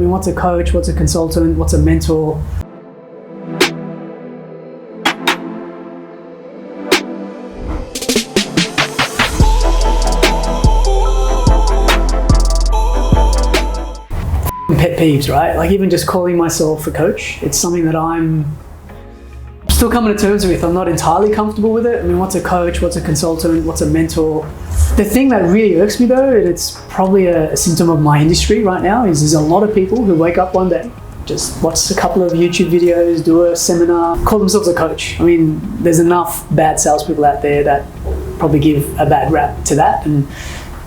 mean, what's a coach? What's a consultant? What's a mentor? Pet peeves, right? Like even just calling myself a coach, it's something that I'm still coming to terms with. I'm not entirely comfortable with it. I mean, what's a coach? What's a consultant? What's a mentor? The thing that really irks me though, and it's probably a symptom of my industry right now, is there's a lot of people who wake up one day, just watch a couple of YouTube videos, do a seminar, call themselves a coach. I mean, there's enough bad salespeople out there that probably give a bad rap to that. And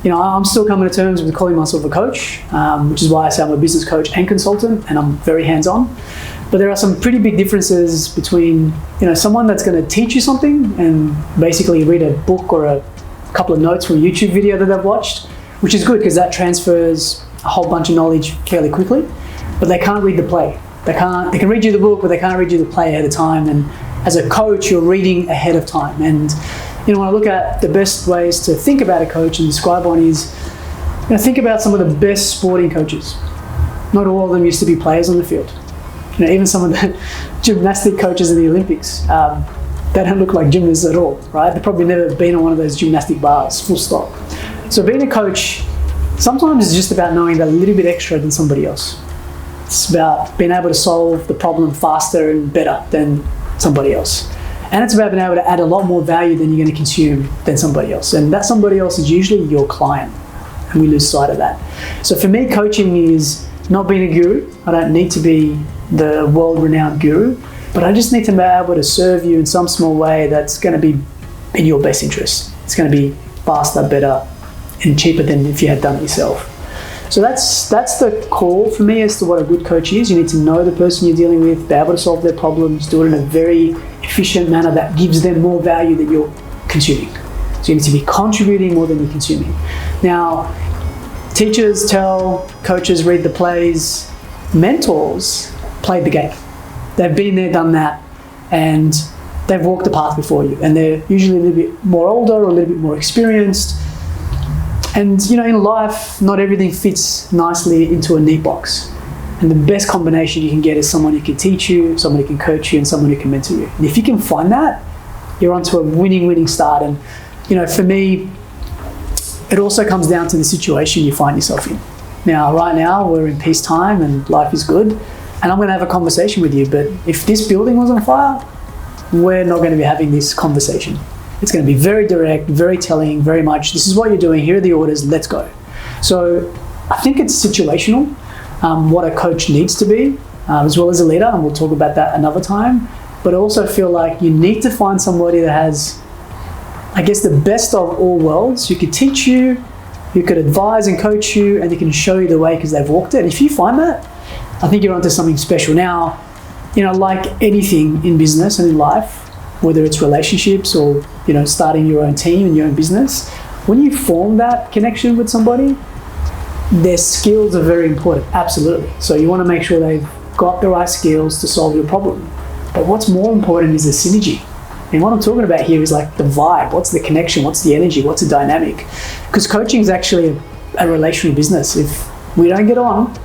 you know, I'm still coming to terms with calling myself a coach, which is why I say I'm a business coach and consultant, and I'm very hands-on. But there are some pretty big differences between, you know, someone that's going to teach you something and basically read a book or a couple of notes from a YouTube video that they've watched, which is good because that transfers a whole bunch of knowledge fairly quickly. But they can't read the play. They can read you the book, but they can't read you the play ahead of time. And as a coach, you're reading ahead of time. And you know, when I look at the best ways to think about a coach and describe one is, you know, think about some of the best sporting coaches. Not all of them used to be players on the field. You know, even some of the gymnastic coaches in the Olympics, they don't look like gymnasts at all, right? They've probably never been on one of those gymnastic bars, full stop. So being a coach sometimes is just about knowing a little bit extra than somebody else. It's about being able to solve the problem faster and better than somebody else. And it's about being able to add a lot more value than you're going to consume than somebody else. And that somebody else is usually your client. And we lose sight of that. So for me, coaching is not being a guru. I don't need to be the world-renowned guru, but I just need to be able to serve you in some small way that's going to be in your best interest. It's going to be faster, better, and cheaper than if you had done it yourself. So that's the call for me as to what a good coach is. You need to know the person you're dealing with, be able to solve their problems, do it in a very efficient manner that gives them more value than you're consuming. So you need to be contributing more than you're consuming. Now, teachers tell, coaches read the plays, mentors played the game. They've been there, done that, and they've walked the path before you. And they're usually a little bit more older or a little bit more experienced. And you know, in life, not everything fits nicely into a neat box. And the best combination you can get is someone who can teach you, someone who can coach you, and someone who can mentor you. And if you can find that, you're onto a winning start. And you know, for me, it also comes down to the situation you find yourself in. Now, right now, we're in peacetime and life is good. And I'm going to have a conversation with you. But if this building was on fire, we're not going to be having this conversation. It's going to be very direct, very telling, very much, this is what you're doing, here are the orders, let's go. So I think it's situational, what a coach needs to be, as well as a leader, and we'll talk about that another time. But I also feel like you need to find somebody that has, I guess, the best of all worlds, who could teach you, who could advise and coach you, and they can show you the way because they've walked it. And if you find that, I think you're onto something special. Now, you know, like anything in business and in life, whether it's relationships or, you know, starting your own team and your own business, when you form that connection with somebody, their skills are very important, absolutely. So you want to make sure they've got the right skills to solve your problem. But what's more important is the synergy. And what I'm talking about here is like the vibe. What's the connection? What's the energy? What's the dynamic? Because coaching is actually a relational business. If we don't get on,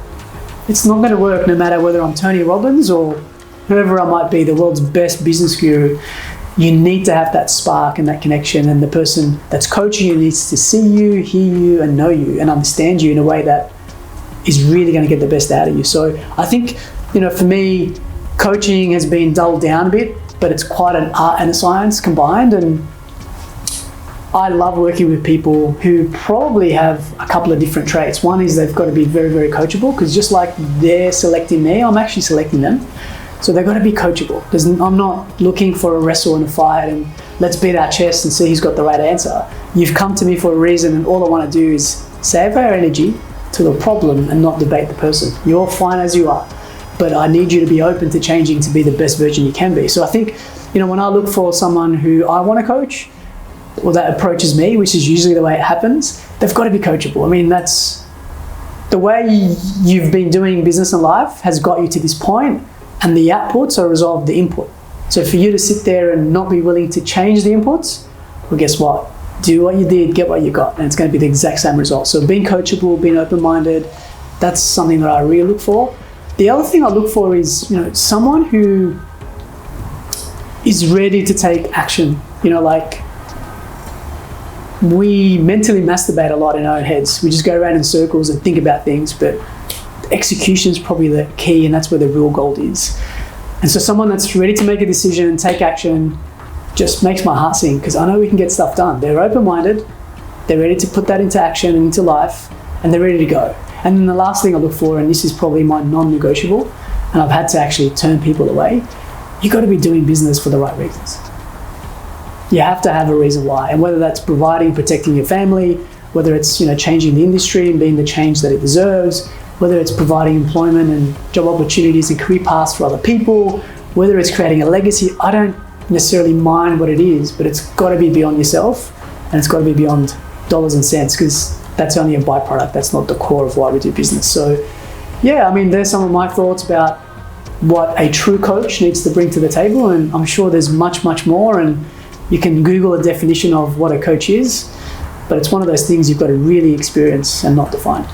it's not going to work, no matter whether I'm Tony Robbins or whoever I might be, the world's best business guru. You need to have that spark and that connection, and the person that's coaching you needs to see you, hear you, and know you, and understand you in a way that is really going to get the best out of you. So I think, you know, for me, coaching has been dulled down a bit, but it's quite an art and a science combined. And I love working with people who probably have a couple of different traits. One is they've got to be very, very coachable, because just like they're selecting me, I'm actually selecting them. So they've got to be coachable. I'm not looking for a wrestle and a fight and let's beat our chest and see who's got the right answer. You've come to me for a reason, and all I want to do is save our energy to the problem and not debate the person. You're fine as you are, but I need you to be open to changing to be the best version you can be. So I think, you know, when I look for someone who I want to coach, or that approaches me, which is usually the way it happens, they've got to be coachable. I mean, that's the way you've been doing business and life has got you to this point, and the outputs are resolved the input. So for you to sit there and not be willing to change the inputs, well, guess what? Do what you did, get what you got, and it's going to be the exact same result. So being coachable, being open-minded, That's something that I really look for. The other thing I look for is, someone who is ready to take action. Like, we mentally masturbate a lot in our own heads. We just go around in circles and think about things, but execution is probably the key, and that's where the real gold is. And so someone that's ready to make a decision, take action, just makes my heart sing, because I know we can get stuff done. They're open-minded, they're ready to put that into action and into life, and they're ready to go. And then the last thing I look for, and this is probably my non-negotiable, and I've had to actually turn people away, you got to be doing business for the right reasons. You have to have a reason why, and whether that's providing, protecting your family, whether it's changing the industry and being the change that it deserves, whether it's providing employment and job opportunities and career paths for other people, whether it's creating a legacy. I don't necessarily mind what it is, but it's got to be beyond yourself, and it's got to be beyond dollars and cents, because that's only a byproduct. That's not the core of why we do business. So yeah, there's some of my thoughts about what a true coach needs to bring to the table, and I'm sure there's much, much more, and you can Google a definition of what a coach is, but it's one of those things you've got to really experience and not define.